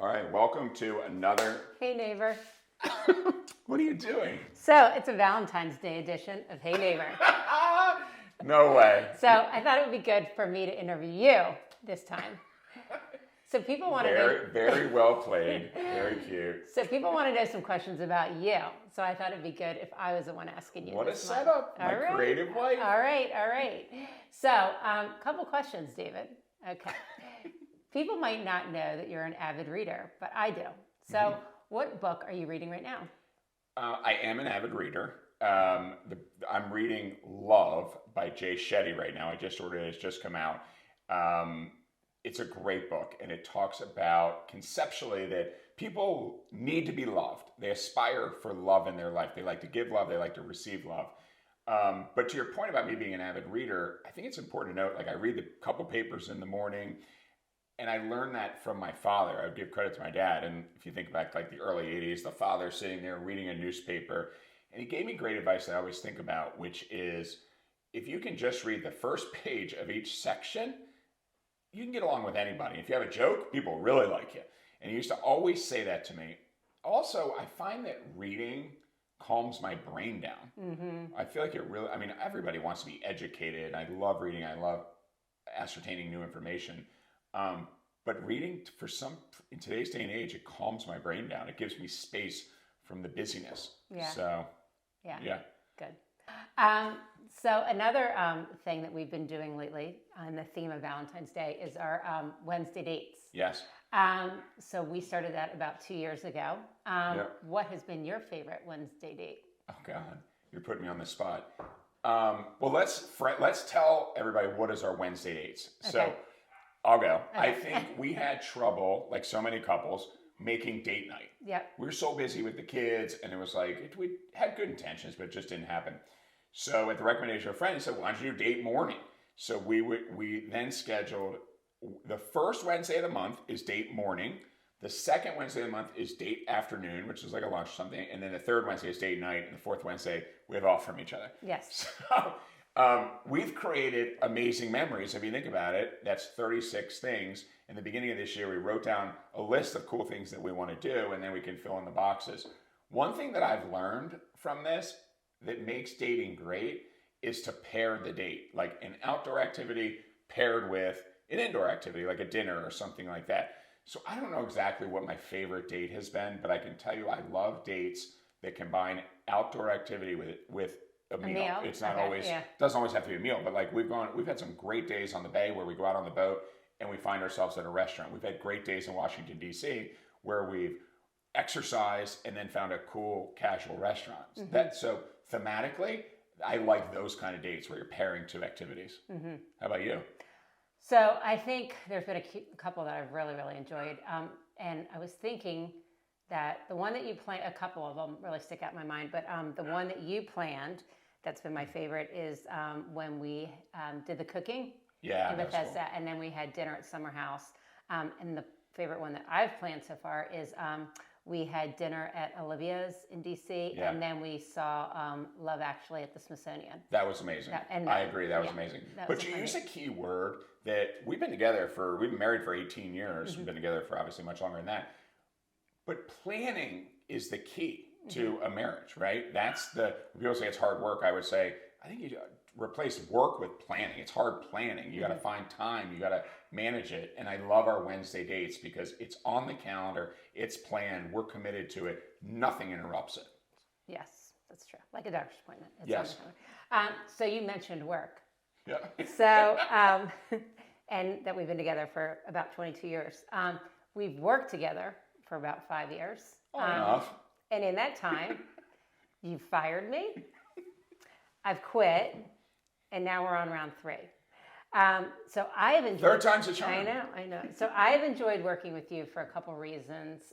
All right, welcome to another. Hey Neighbor. What are you doing? So it's a Valentine's Day edition of Hey Neighbor. No way. So I thought it would be good for me to interview you this time. So people want to know. Very well played. Very cute. So people want to know some questions about you. So I thought it'd be good if I was the one asking you. What a this month. setup! My creative wife. All right. So a couple questions, David. Okay. People might not know that you're an avid reader, but I do. So what book are you reading right now? I am an avid reader. I'm reading Love by Jay Shetty right now. I just ordered it. It's just come out. It's a great book, and it talks about conceptually that people need to be loved. They aspire for love in their life. They like to give love. They like to receive love. But to your point about me being an avid reader, I think it's important to note, like I read the couple papers in the morning, and I learned that from my father. I would give credit to my dad. And if you think back like the early 80s, the father sitting there reading a newspaper, and he gave me great advice that I always think about, which is if you can just read the first page of each section, you can get along with anybody. If you have a joke, people really like you. And he used to always say that to me. Also, I find that reading calms my brain down. Mm-hmm. I feel like it really, everybody wants to be educated. I love reading. I love ascertaining new information. But reading, in today's day and age, it calms my brain down. It gives me space from the busyness. Yeah. So, yeah. Good. So another thing that we've been doing lately on the theme of Valentine's Day is our Wednesday dates. Yes. So we started that about 2 years ago. What has been your favorite Wednesday date? Oh God, you're putting me on the spot. Well, let's tell everybody what is our Wednesday dates. Okay. So I'll go. Okay. I think we had trouble, like so many couples, making date night. Yep. We were so busy with the kids, and it was like, we had good intentions, but it just didn't happen. So at the recommendation of a friend, he said, why don't you do date morning? So we then scheduled, the first Wednesday of the month is date morning. The second Wednesday of the month is date afternoon, which is like a lunch or something. And then the third Wednesday is date night. And the fourth Wednesday, we have off from each other. Yes. So we've created amazing memories. If you think about it, that's 36 things. In the beginning of this year, we wrote down a list of cool things that we want to do, and then we can fill in the boxes. One thing that I've learned from this that makes dating great is to pair the date, like an outdoor activity paired with an indoor activity, like a dinner or something like that. So I don't know exactly what my favorite date has been, but I can tell you I love dates that combine outdoor activity with a meal. It's not always, doesn't always have to be a meal, but like we've had some great days on the bay where we go out on the boat and we find ourselves at a restaurant. We've had great days in Washington, D.C. where we've exercised and then found a cool casual restaurant. Mm-hmm. So thematically, I like those kind of dates where you're pairing two activities. Mm-hmm. How about you? So I think there's been a couple that I've really, really enjoyed. And I was thinking that the one that you planned, a couple of them really stick out in my mind, but the one that you planned that's been my favorite is when we did the cooking in Bethesda, cool. And then we had dinner at Summer House. And the favorite one that I've planned so far is we had dinner at Olivia's in D.C., and then we saw Love Actually at the Smithsonian. That was amazing. I agree, that was amazing. But you used a key word that we've been married for 18 years. Mm-hmm. We've been together for obviously much longer than that. But planning is the key to a marriage, right? People say it's hard work. I would say, I think you replace work with planning. It's hard planning. You got to find time. You got to manage it. And I love our Wednesday dates because it's on the calendar. It's planned. We're committed to it. Nothing interrupts it. Yes, that's true. Like a doctor's appointment. It's yes. On the calendar. So you mentioned work. Yeah. So, and that we've been together for about 22 years. We've worked together for about 5 years. Enough. And in that time, you fired me. I've quit. And now we're on round 3. So I have enjoyed. Third time's a charm. I know. So I have enjoyed working with you for a couple reasons.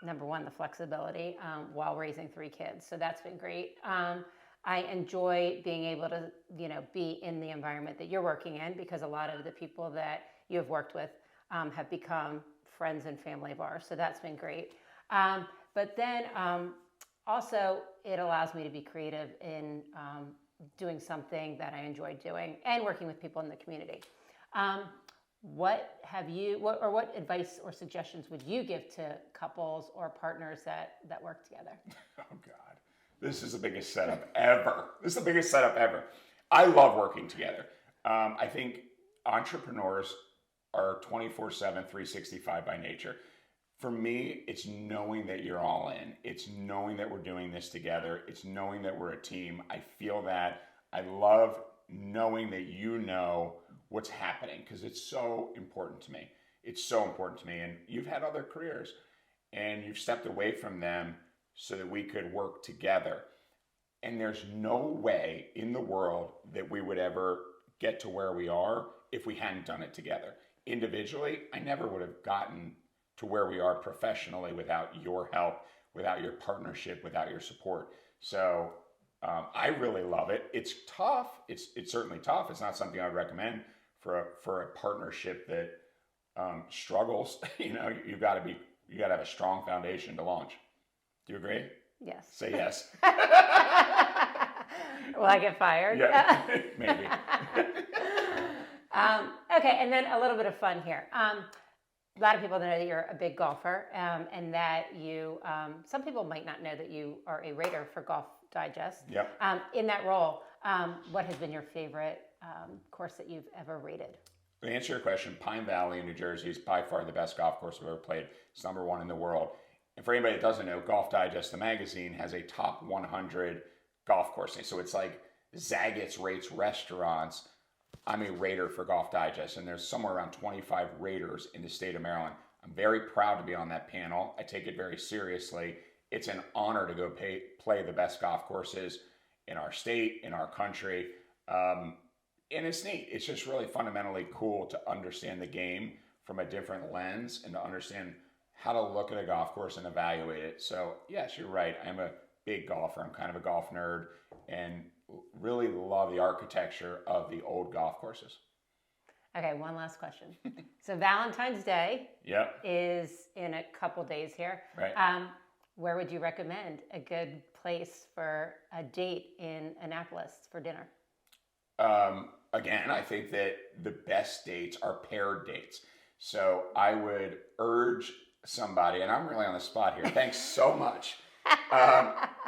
Number one, the flexibility while raising 3 kids. So that's been great. I enjoy being able to, be in the environment that you're working in because a lot of the people that you have worked with have become friends and family of ours. So that's been great. But then also it allows me to be creative in doing something that I enjoy doing and working with people in the community. what advice or suggestions would you give to couples or partners that work together? Oh God, this is the biggest setup ever. This is the biggest setup ever. I love working together. I think entrepreneurs are 24/7, 365 by nature. For me, it's knowing that you're all in. It's knowing that we're doing this together. It's knowing that we're a team. I feel that. I love knowing that you know what's happening because it's so important to me. It's so important to me. And you've had other careers and you've stepped away from them so that we could work together. And there's no way in the world that we would ever get to where we are if we hadn't done it together. Individually, I never would have gotten to where we are professionally without your help, without your partnership, without your support. So I really love it. It's tough. It's certainly tough. It's not something I'd recommend for a partnership that struggles. You got to have a strong foundation to launch. Do you agree? Yes. Say yes. Will I get fired? Yeah, maybe. Okay, and then a little bit of fun here. A lot of people know that you're a big golfer, and that you. Some people might not know that you are a rater for Golf Digest. Yep. In that role, what has been your favorite course that you've ever rated? To answer your question, Pine Valley in New Jersey is by far the best golf course I've ever played. It's number one in the world. And for anybody that doesn't know, Golf Digest, the magazine, has a top 100 golf course. So it's like Zaggett's rates restaurants. I'm a rater for Golf Digest, and there's somewhere around 25 raters in the state of Maryland. I'm very proud to be on that panel. I take it very seriously. It's an honor to go play the best golf courses in our state, in our country. And it's neat. It's just really fundamentally cool to understand the game from a different lens and to understand how to look at a golf course and evaluate it. So yes, you're right. I'm a big golfer. I'm kind of a golf nerd and really love the architecture of the old golf courses. Okay, one last question. So Valentine's Day is in a couple days here. Right. Where would you recommend a good place for a date in Annapolis for dinner? Again, I think that the best dates are paired dates. So I would urge somebody, and I'm really on the spot here. Thanks so much.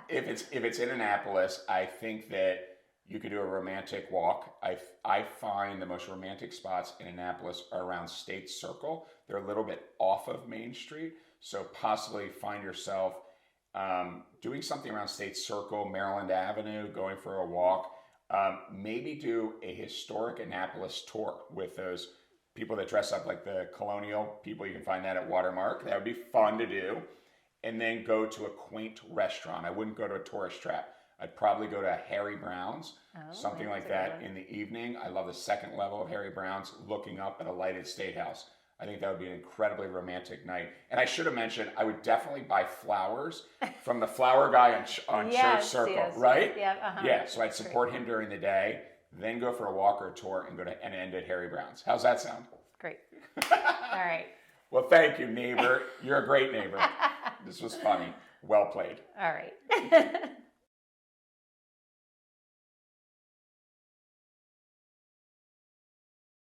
If it's in Annapolis, I think that you could do a romantic walk. I find the most romantic spots in Annapolis are around State Circle. They're a little bit off of Main Street, so possibly find yourself doing something around State Circle, Maryland Avenue, going for a walk. Maybe do a historic Annapolis tour with those people that dress up like the colonial people. You can find that at Watermark. That would be fun to do. And then go to a quaint restaurant. I wouldn't go to a tourist trap. I'd probably go to Harry Brown's, something like that in the evening. I love the second level of Harry Brown's, looking up at a lighted state house. I think that would be an incredibly romantic night. And I should have mentioned, I would definitely buy flowers from the flower guy on Church Circle, right? Yeah. Yeah, so I'd support him during the day, then go for a walk or a tour and end at Harry Brown's. How's that sound? Great. All right. Well, thank you, neighbor. You're a great neighbor. This was funny. Well played. All right.